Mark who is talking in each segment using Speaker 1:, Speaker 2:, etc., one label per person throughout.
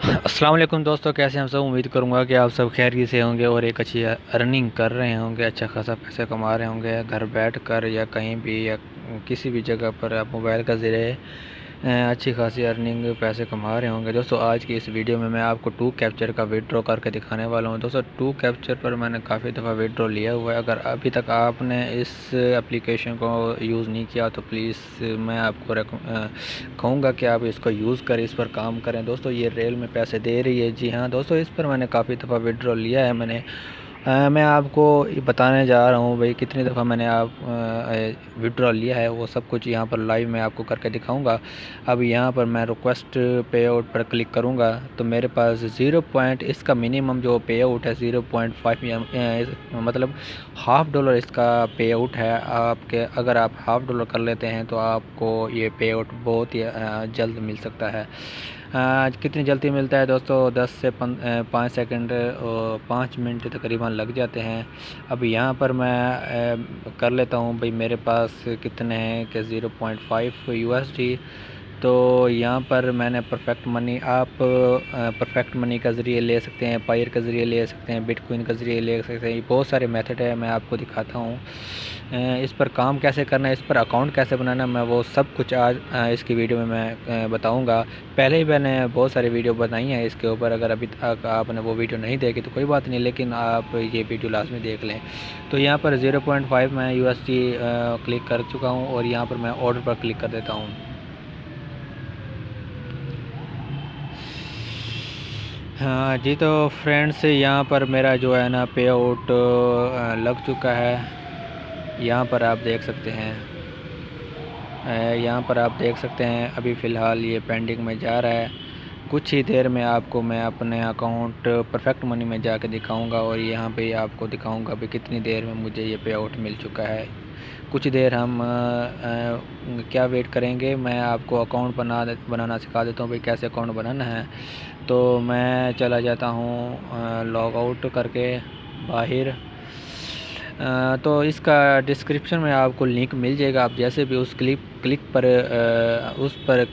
Speaker 1: अस्सलाम वालेकुम दोस्तों, कैसे हैं आप सब। उम्मीद करूंगा कि आप सब खैरियत से होंगे और एक अच्छी अर्निंग कर रहे होंगे, अच्छा खासा पैसे कमा रहे होंगे घर बैठ कर या कहीं भी या किसी भी जगह पर आप मोबाइल का ज़रिए अच्छी खासी अर्निंग पैसे कमा रहे होंगे। दोस्तों आज की इस वीडियो में मैं आपको टू कैप्चर का विड्रॉ करके दिखाने वाला हूं। दोस्तों टू कैप्चर पर मैंने काफ़ी दफ़ा विड्रॉ लिया हुआ है। अगर अभी तक आपने इस एप्लीकेशन को यूज़ नहीं किया तो प्लीज़ मैं आपको कहूँगा कि आप इसको यूज़ करें, इस पर काम करें। दोस्तों ये रेल में पैसे दे रही है। जी हाँ दोस्तों, इस पर मैंने काफ़ी दफ़ा विड्रॉ लिया है। मैं आपको ये बताने जा रहा हूँ भाई कितनी दफ़ा मैंने विड्रॉ लिया है, वो सब कुछ यहाँ पर लाइव मैं आपको करके दिखाऊंगा। अब यहाँ पर मैं रिक्वेस्ट पे आउट पर क्लिक करूँगा तो मेरे पास 0 पॉइंट इसका मिनिमम जो पे आउट है 0.5 मतलब $1/2 इसका पे आउट है। आपके अगर आप $1/2 कर लेते हैं तो आपको ये पे आउट बहुत ही जल्द मिल सकता है। कितनी जल्दी मिलता है दोस्तों, 10 से 5 सेकंड और 5 मिनट तकरीबन लग जाते हैं। अब यहाँ पर मैं कर लेता हूँ भाई, मेरे पास कितने हैं कि 0.5 USD। तो यहाँ पर मैंने परफेक्ट मनी, आप परफेक्ट मनी का ज़रिए ले सकते हैं, पायर के ज़रिए ले सकते हैं, बिटकॉइन का ज़रिए ले सकते हैं। ये बहुत सारे मेथड है, मैं आपको दिखाता हूँ इस पर काम कैसे करना है, इस पर अकाउंट कैसे बनाना है, मैं वो सब कुछ आज इसकी वीडियो में मैं बताऊँगा। पहले ही मैंने बहुत सारी वीडियो बनाई हैं इसके ऊपर, अगर अभी तक आपने वो वीडियो नहीं देखी तो कोई बात नहीं, लेकिन आप ये वीडियो लाजमी देख लें। तो यहाँ पर 0.5 मैं USD क्लिक कर चुका हूँ और यहाँ पर मैं ऑर्डर पर क्लिक कर देता हूँ। हाँ जी, तो फ्रेंड्स यहाँ पर मेरा जो है ना पे आउट लग चुका है। यहाँ पर आप देख सकते हैं, यहाँ पर आप देख सकते हैं अभी फ़िलहाल ये पेंडिंग में जा रहा है। कुछ ही देर में आपको मैं अपने अकाउंट परफेक्ट मनी में जाके दिखाऊंगा और यहाँ पे आपको दिखाऊंगा भी कितनी देर में मुझे ये पे आउट मिल चुका है। कुछ देर हम क्या वेट करेंगे, मैं आपको अकाउंट बनाना सिखा देता हूँ भाई कैसे अकाउंट बनाना है। तो मैं चला जाता हूँ लॉग आउट करके बाहर। तो इसका डिस्क्रिप्शन में आपको लिंक मिल जाएगा। आप जैसे भी उस पर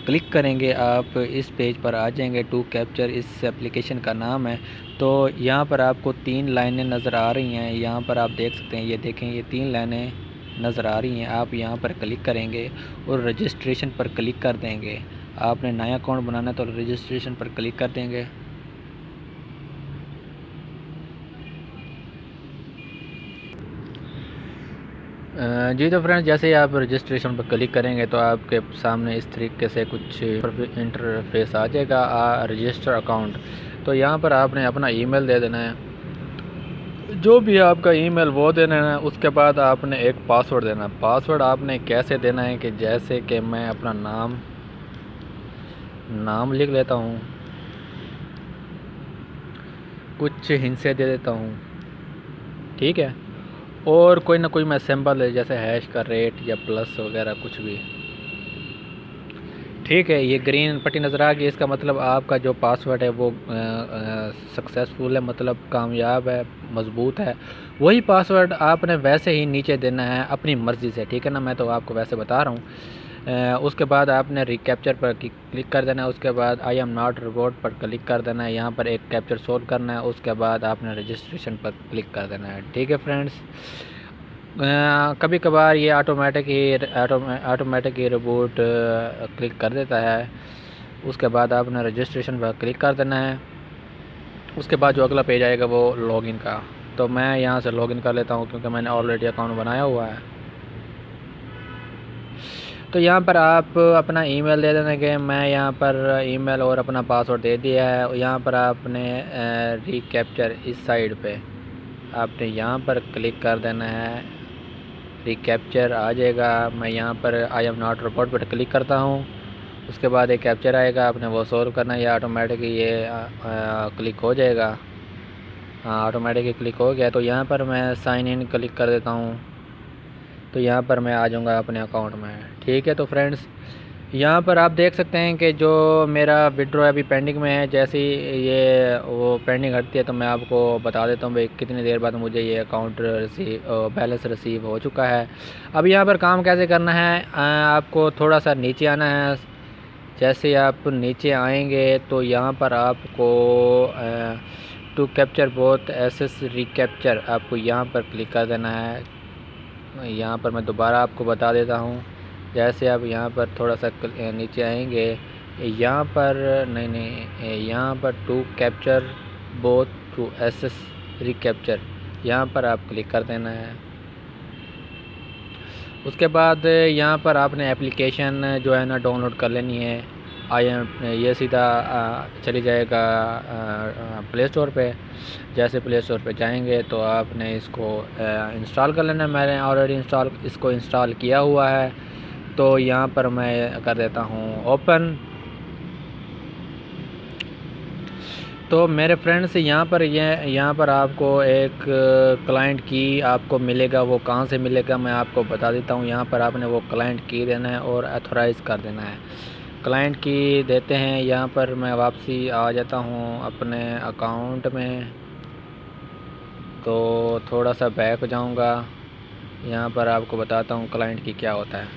Speaker 1: क्लिक करेंगे आप इस पेज पर आ जाएंगे। टू कैप्चर इस एप्लीकेशन का नाम है। तो यहाँ पर आपको 3 लाइनें नज़र आ रही हैं, यहाँ पर आप देख सकते हैं, ये देखें ये 3 लाइनें नज़र आ रही हैं। आप यहाँ पर क्लिक करेंगे और रजिस्ट्रेशन पर क्लिक कर देंगे। आपने नया अकाउंट बनाना है तो रजिस्ट्रेशन पर क्लिक कर देंगे। जी तो फ्रेंड्स, जैसे ही आप रजिस्ट्रेशन पर क्लिक करेंगे तो आपके सामने इस तरीके से कुछ इंटरफेस आ जाएगा, रजिस्टर अकाउंट। तो यहाँ पर आपने अपना ईमेल दे देना है, जो भी आपका ईमेल वो देना है। उसके बाद आपने एक पासवर्ड देना है। पासवर्ड आपने कैसे देना है कि जैसे कि मैं अपना नाम लिख लेता हूँ, कुछ हिंसे दे देता हूँ, ठीक है, और कोई ना कोई मैं सिंबल है जैसे हैश का रेट या प्लस वगैरह कुछ भी, ठीक है। ये ग्रीन पट्टी नज़र आ गई, इसका मतलब आपका जो पासवर्ड है वो सक्सेसफुल है, मतलब कामयाब है, मज़बूत है। वही पासवर्ड आपने वैसे ही नीचे देना है अपनी मर्ज़ी से, ठीक है ना, मैं तो आपको वैसे बता रहा हूँ। उसके बाद आपने रिकैप्चर पर क्लिक कर देना है। उसके बाद आई एम नॉट रोबोट पर क्लिक कर देना है। यहाँ पर एक कैप्चर सोल्व करना है। उसके बाद आपने रजिस्ट्रेशन पर क्लिक कर देना है, ठीक है फ्रेंड्स। कभी कभार ये ऑटोमेटिक ही रिबूट क्लिक कर देता है। उसके बाद आपने रजिस्ट्रेशन पर क्लिक कर देना है। उसके बाद जो अगला पेज आएगा वो लॉगिन का, तो मैं यहाँ से लॉगिन कर लेता हूँ क्योंकि मैंने ऑलरेडी अकाउंट बनाया हुआ है। तो यहाँ पर आप अपना ईमेल दे देना कि मैं यहाँ पर ईमेल और अपना पासवर्ड दे दिया है। यहाँ पर आपने रिकैप्चर इस साइड पे आपने यहाँ पर क्लिक कर देना है, रिकैप्चर आ जाएगा। मैं यहाँ पर आई एम नॉट रोबोट पर क्लिक करता हूँ। उसके बाद एक कैप्चर आएगा, आपने वो सॉल्व करना है या ऑटोमेटिक ये क्लिक हो जाएगा। हाँ, ऑटोमेटिक क्लिक हो गया। तो यहाँ पर मैं साइन इन क्लिक कर देता हूँ, तो यहाँ पर मैं आ जाऊँगा अपने अकाउंट में, ठीक है। तो फ्रेंड्स यहाँ पर आप देख सकते हैं कि जो मेरा विड्रॉ अभी पेंडिंग में है, जैसे ही ये वो पेंडिंग हटती है तो मैं आपको बता देता हूँ भाई कितनी देर बाद मुझे ये अकाउंट बैलेंस रिसीव हो चुका है। अब यहाँ पर काम कैसे करना है, आपको थोड़ा सा नीचे आना है। जैसे आप नीचे आएंगे तो यहाँ पर आपको to capture both assess recapture, आपको यहाँ पर क्लिक कर देना है। यहाँ पर मैं दोबारा आपको बता देता हूँ। जैसे आप यहाँ पर थोड़ा सा नीचे आएंगे, यहाँ पर नहीं यहाँ पर to capture both to assess recapture, यहाँ पर आप क्लिक कर देना है। उसके बाद यहाँ पर आपने एप्लीकेशन जो है ना डाउनलोड कर लेनी है। ये सीधा चली जाएगा प्ले स्टोर पे। जैसे प्ले स्टोर पे जाएंगे तो आपने इसको इंस्टॉल कर लेना है। मैंने ऑलरेडी इसको इंस्टॉल किया हुआ है, तो यहाँ पर मैं कर देता हूँ ओपन। तो मेरे फ्रेंड्स यहाँ पर आपको एक क्लाइंट की आपको मिलेगा। वो कहाँ से मिलेगा मैं आपको बता देता हूँ। यहाँ पर आपने वो क्लाइंट की देना है और ऑथराइज़ कर देना है। क्लाइंट की देते हैं। यहाँ पर मैं वापसी आ जाता हूँ अपने अकाउंट में, तो थोड़ा सा बैक जाऊँगा। यहाँ पर आपको बताता हूँ क्लाइंट की क्या होता है।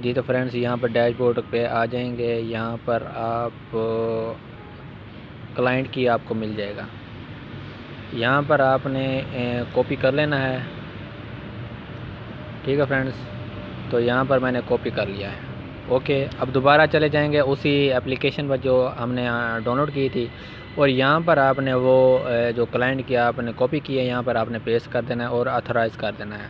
Speaker 1: जी तो फ्रेंड्स यहाँ पर डैशबोर्ड पे आ जाएंगे। यहाँ पर आप क्लाइंट की आपको मिल जाएगा। यहाँ पर आपने कॉपी कर लेना है। ठीक है फ्रेंड्स, तो यहाँ पर मैंने कॉपी कर लिया है। ओके, अब दोबारा चले जाएंगे उसी एप्लीकेशन पर जो हमने डाउनलोड की थी, और यहाँ पर आपने वो जो क्लाइंट की आपने कॉपी की है यहाँ पर आपने पेस्ट कर देना है और ऑथराइज़ कर देना है।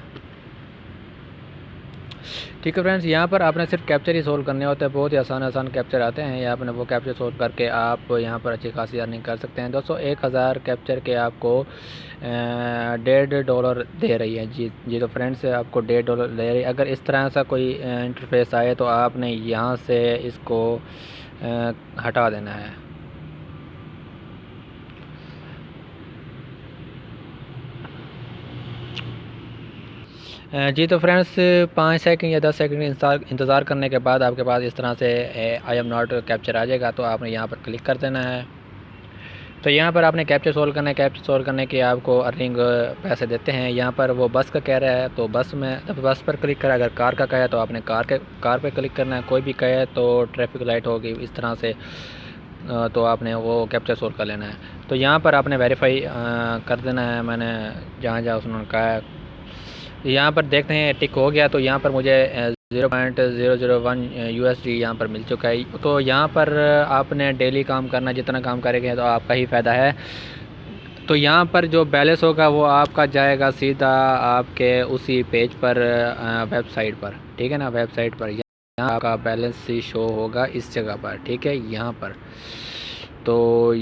Speaker 1: ठीक है फ्रेंड्स, यहाँ पर आपने सिर्फ कैप्चर ही सोल्व करने होते हैं। बहुत ही आसान कैप्चर आते हैं। यहाँ आपने वो कैप्चर सोल्व करके आप यहाँ पर अच्छी खासी अर्निंग कर सकते हैं। दोस्तों 1000 कैप्चर के आपको $1.5 दे रही है। जी तो फ्रेंड्स आपको $1.5 दे रही है। अगर इस तरह सा कोई इंटरफेस आए तो आपने यहाँ से इसको हटा देना है। जी तो फ्रेंड्स 5 सेकंड या 10 सेकंड इंतज़ार करने के बाद आपके पास इस तरह से आई एम नॉट कैप्चर आ जाएगा। तो आपने यहाँ पर क्लिक कर देना है। तो यहाँ पर आपने कैप्चर सोल्व करना है। कैप्चर सोल्व करने के आपको अर्निंग पैसे देते हैं। यहाँ पर वो बस का कह रहा है तो बस पर क्लिक करें। अगर कार का कहे तो आपने कार पे क्लिक करना है। कोई भी कहे तो ट्रैफिक लाइट होगी इस तरह से, तो आपने वो कैप्चर सोल्व कर लेना है। तो यहाँ पर आपने वेरीफाई कर देना है। मैंने जहाँ उन्होंने कहा है यहाँ पर देखते हैं टिक हो गया। तो यहाँ पर मुझे 0.001 USD यहाँ पर मिल चुका है। तो यहाँ पर आपने डेली काम करना, जितना काम करेंगे तो आपका ही फ़ायदा है। तो यहाँ पर जो बैलेंस होगा वो आपका जाएगा सीधा आपके उसी पेज पर, वेबसाइट पर। ठीक है ना, वेबसाइट पर यहाँ आपका बैलेंस ही शो होगा इस जगह पर। ठीक है, यहाँ पर तो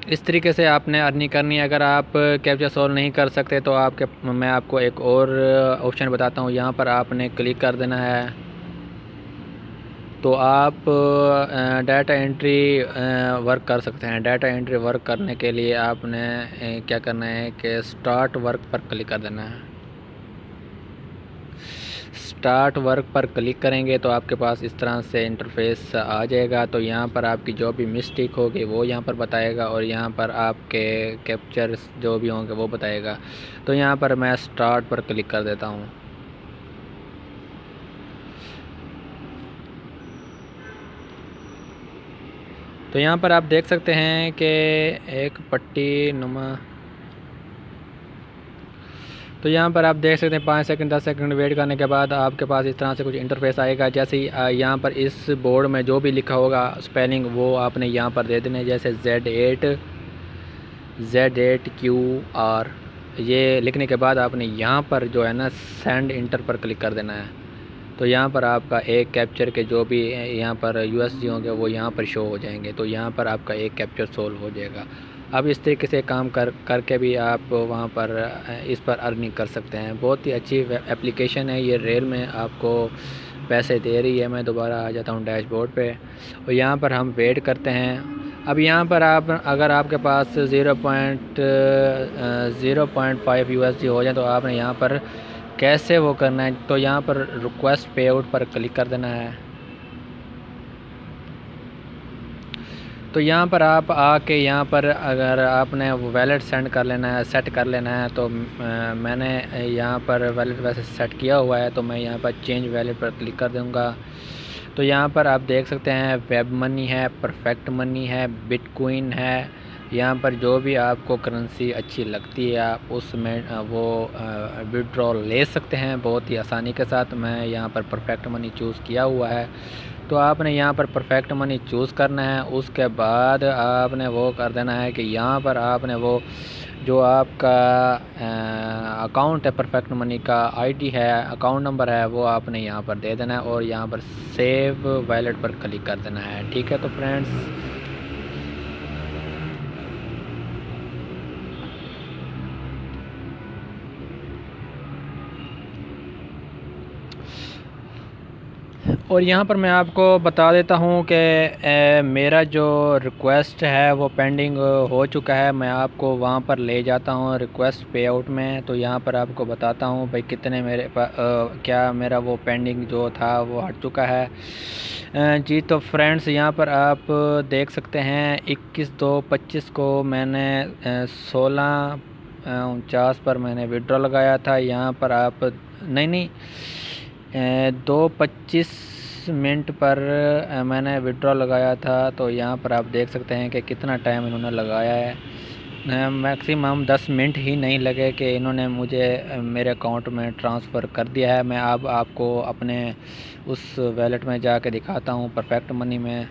Speaker 1: इस तरीके से आपने अर्निंग करनी है। अगर आप कैप्चा सोल्व नहीं कर सकते तो मैं आपको एक और ऑप्शन बताता हूँ। यहाँ पर आपने क्लिक कर देना है। तो आप डाटा एंट्री वर्क कर सकते हैं। डाटा एंट्री वर्क करने के लिए आपने क्या करना है कि स्टार्ट वर्क पर क्लिक कर देना है। स्टार्ट वर्क पर क्लिक करेंगे तो आपके पास इस तरह से इंटरफेस आ जाएगा। तो यहाँ पर आपकी जो भी मिस्टेक होगी वो यहाँ पर बताएगा, और यहाँ पर आपके कैप्चर्स जो भी होंगे वो बताएगा। तो यहाँ पर मैं स्टार्ट पर क्लिक कर देता हूँ। तो यहाँ पर आप देख सकते हैं कि एक पट्टी नुमा, तो यहाँ पर आप देख सकते हैं 5 सेकंड 10 सेकंड वेट करने के बाद आपके पास इस तरह से कुछ इंटरफेस आएगा। जैसे ही यहाँ पर इस बोर्ड में जो भी लिखा होगा स्पेलिंग वो आपने यहाँ पर दे देना है। जैसे Z8QR ये लिखने के बाद आपने यहाँ पर जो है ना सेंड इंटर पर क्लिक कर देना है। तो यहाँ पर आपका एक कैप्चर के जो भी यहाँ पर USD होंगे वो यहाँ पर शो हो जाएंगे। तो यहाँ पर आपका एक कैप्चर सोल्व हो जाएगा। अब इस तरीके से काम करके भी आप वहाँ पर इस पर अर्निंग कर सकते हैं। बहुत ही अच्छी एप्लीकेशन है ये। रेल में आपको पैसे दे रही है। मैं दोबारा आ जाता हूँ डैशबोर्ड पे, और यहाँ पर हम वेट करते हैं। अब यहाँ पर अगर आपके पास 0.5 USD हो जाए तो आपने यहाँ पर कैसे वो करना है। तो यहाँ पर रिक्वेस्ट पे आउट पर क्लिक कर देना है। तो यहाँ पर आप आके यहाँ पर अगर आपने वो वैलेट सेंड कर लेना है, सेट कर लेना है, तो मैंने यहाँ पर वैलेट वैसे सेट किया हुआ है, तो मैं यहाँ पर चेंज वैलेट पर क्लिक कर दूँगा। तो यहाँ पर आप देख सकते हैं वेब मनी है, परफेक्ट मनी है, बिटकॉइन है। यहाँ पर जो भी आपको करेंसी अच्छी लगती है आप उसमें वो विड्रॉ ले सकते हैं बहुत ही आसानी के साथ। मैं यहाँ पर परफेक्ट मनी चूज़ किया हुआ है, तो आपने यहाँ पर परफेक्ट मनी चूज़ करना है। उसके बाद आपने वो कर देना है कि यहाँ पर आपने वो जो आपका अकाउंट है परफेक्ट मनी का आईडी है, अकाउंट नंबर है, वो आपने यहाँ पर दे देना है और यहाँ पर सेव वैलेट पर क्लिक कर देना है। ठीक है, तो फ्रेंड्स और यहाँ पर मैं आपको बता देता हूँ कि मेरा जो रिक्वेस्ट है वो पेंडिंग हो चुका है। मैं आपको वहाँ पर ले जाता हूँ रिक्वेस्ट पे आउट में। तो यहाँ पर आपको बताता हूँ भाई कितने मेरे क्या मेरा वो पेंडिंग जो था वो हट चुका है। जी तो फ्रेंड्स यहाँ पर आप देख सकते हैं 21/2/25 को मैंने 16:49 पर मैंने विड्रॉ लगाया था। यहाँ पर आप नहीं 2:25 मिनट पर मैंने विड्रॉ लगाया था। तो यहाँ पर आप देख सकते हैं कि कितना टाइम इन्होंने लगाया है। मैक्सिमम 10 मिनट ही नहीं लगे कि इन्होंने मुझे मेरे अकाउंट में ट्रांसफ़र कर दिया है। मैं अब आपको अपने उस वैलेट में जाके दिखाता हूँ परफेक्ट मनी में।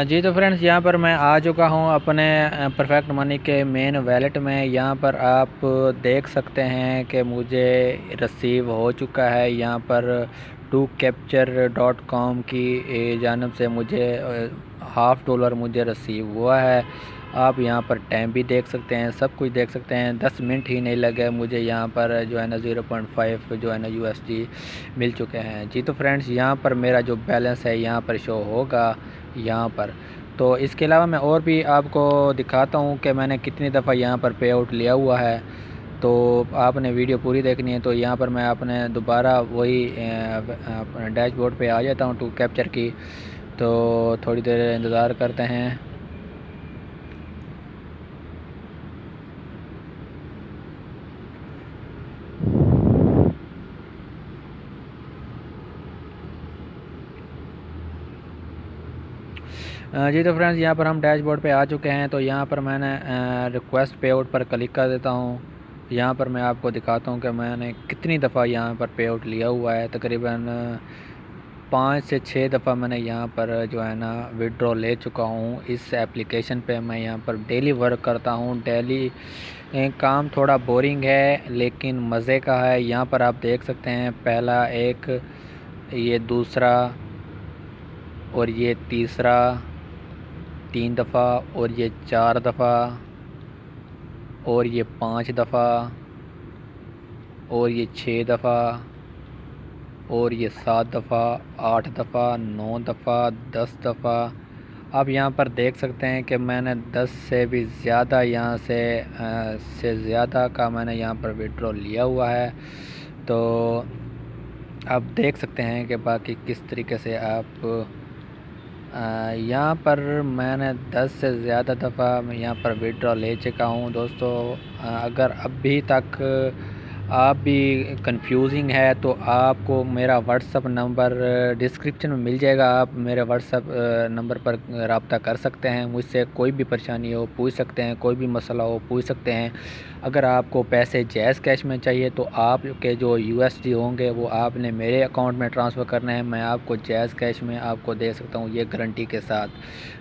Speaker 1: जी तो फ्रेंड्स यहाँ पर मैं आ चुका हूँ अपने परफेक्ट मनी के मेन वैलेट में। यहाँ पर आप देख सकते हैं कि मुझे रिसीव हो चुका है। यहाँ पर tocapture.com की जानब से मुझे $50 मुझे रिसीव हुआ है। आप यहाँ पर टाइम भी देख सकते हैं, सब कुछ देख सकते हैं। 10 मिनट ही नहीं लगे मुझे यहाँ पर जो है ना 0.5 जो है ना USD मिल चुके हैं। जी तो फ्रेंड्स यहाँ पर मेरा जो बैलेंस है यहाँ पर शो होगा यहाँ पर। तो इसके अलावा मैं और भी आपको दिखाता हूँ कि मैंने कितनी दफ़ा यहाँ पर पे आउट लिया हुआ है। तो आपने वीडियो पूरी देखनी है। तो यहाँ पर मैं अपने दोबारा वही अपने डैशबोर्ड पे आ जाता हूँ टू कैप्चर की। तो थोड़ी देर इंतज़ार करते हैं। जी तो फ्रेंड्स यहाँ पर हम डैशबोर्ड पे आ चुके हैं। तो यहाँ पर मैंने रिक्वेस्ट पे आउट पर क्लिक कर देता हूँ। यहाँ पर मैं आपको दिखाता हूँ कि मैंने कितनी दफ़ा यहाँ पर पे आउट लिया हुआ है। तकरीबन 5 से 6 दफ़ा मैंने यहाँ पर जो है ना विड्रॉ ले चुका हूँ इस एप्लीकेशन पे। मैं यहाँ पर डेली वर्क करता हूँ। डेली काम थोड़ा बोरिंग है लेकिन मज़े का है। यहाँ पर आप देख सकते हैं पहला एक, ये दूसरा और ये तीसरा 3 दफ़ा और ये 4 दफ़ा और ये 5 दफ़ा और ये 6 दफ़ा और ये 7 दफ़ा, 8 दफ़ा, 9 दफ़ा, 10 दफ़ा। आप यहाँ पर देख सकते हैं कि मैंने 10 से भी ज़्यादा यहाँ से ज़्यादा का मैंने यहाँ पर विड्रॉ लिया हुआ है। तो आप देख सकते हैं कि बाकी किस तरीके से आप यहाँ पर मैंने 10 से ज़्यादा दफ़ा मैं यहाँ पर विड्रॉ ले चुका हूँ दोस्तों। अगर अभी तक आप भी कंफ्यूजिंग है तो आपको मेरा व्हाट्सअप नंबर डिस्क्रिप्शन में मिल जाएगा। आप मेरे व्हाट्सअप नंबर पर रब्ता कर सकते हैं, मुझसे कोई भी परेशानी हो पूछ सकते हैं, कोई भी मसला हो पूछ सकते हैं। अगर आपको पैसे जैज़ कैश में चाहिए तो आपके जो USD होंगे वो आपने मेरे अकाउंट में ट्रांसफ़र करना है। मैं आपको जैज़ कैश में आपको दे सकता हूँ ये गारंटी के साथ।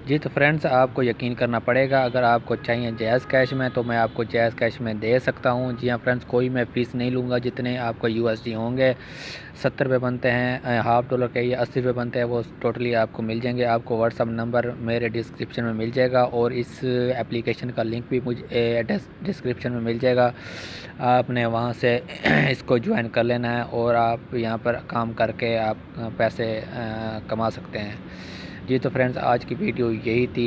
Speaker 1: जी तो फ्रेंड्स आपको यकीन करना पड़ेगा। अगर आपको चाहिए जैज़ कैश में तो मैं आपको जैज़ कैश में दे सकता हूँ। जी हाँ फ्रेंड्स, कोई मैं फ़ीस नहीं लूँगा। जितने आपको USD होंगे 70 रुपये बनते हैं, $50 के या 80 रुपये बनते हैं, वो टोटली आपको मिल जाएंगे। आपको व्हाट्सअप नंबर मेरे डिस्क्रिप्शन में मिल जाएगा और इस एप्लीकेशन का लिंक भी मुझे डिस्क्रिप्शन में मिल जाएगा। आपने वहाँ से इसको ज्वाइन कर लेना है और आप यहाँ पर काम करके आप पैसे कमा सकते हैं। जी तो फ्रेंड्स आज की वीडियो यही थी।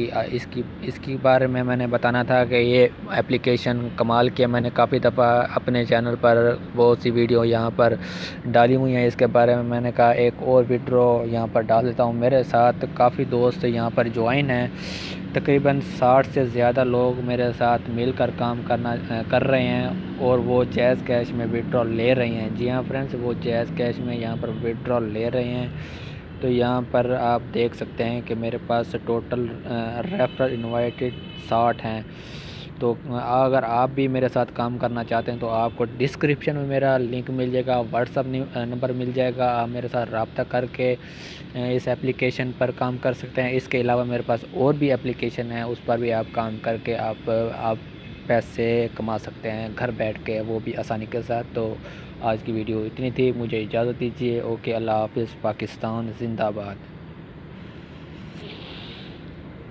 Speaker 1: इसकी बारे में मैंने बताना था कि ये एप्लीकेशन कमाल की है। मैंने काफ़ी दफ़ा अपने चैनल पर बहुत सी वीडियो यहाँ पर डाली हुई हैं। इसके बारे में मैंने कहा एक और विड्रॉ यहाँ पर डाल देता हूँ। मेरे साथ काफ़ी दोस्त यहाँ पर ज्वाइन हैं, तकरीबन 60 से ज़्यादा लोग मेरे साथ मिलकर काम कर रहे हैं और वो जैज़ कैश में विड्रॉ ले रहे हैं। जी हाँ फ्रेंड्स, वो जैज़ कैश में यहाँ पर विड्रॉ ले रहे हैं। तो यहाँ पर आप देख सकते हैं कि मेरे पास टोटल रेफरल इनवाइटेड 60 हैं। तो अगर आप भी मेरे साथ काम करना चाहते हैं तो आपको डिस्क्रिप्शन में मेरा लिंक मिल जाएगा, व्हाट्सअप नंबर मिल जाएगा। आप मेरे साथ रब्ता करके इस एप्लीकेशन पर काम कर सकते हैं। इसके अलावा मेरे पास और भी एप्लीकेशन है, उस पर भी आप काम करके आप पैसे कमा सकते हैं घर बैठ के, वो भी आसानी के साथ। तो आज की वीडियो इतनी थी, मुझे इजाज़त दीजिए। ओके, अल्लाह हाफ़िज़। पाकिस्तान ज़िंदाबाद।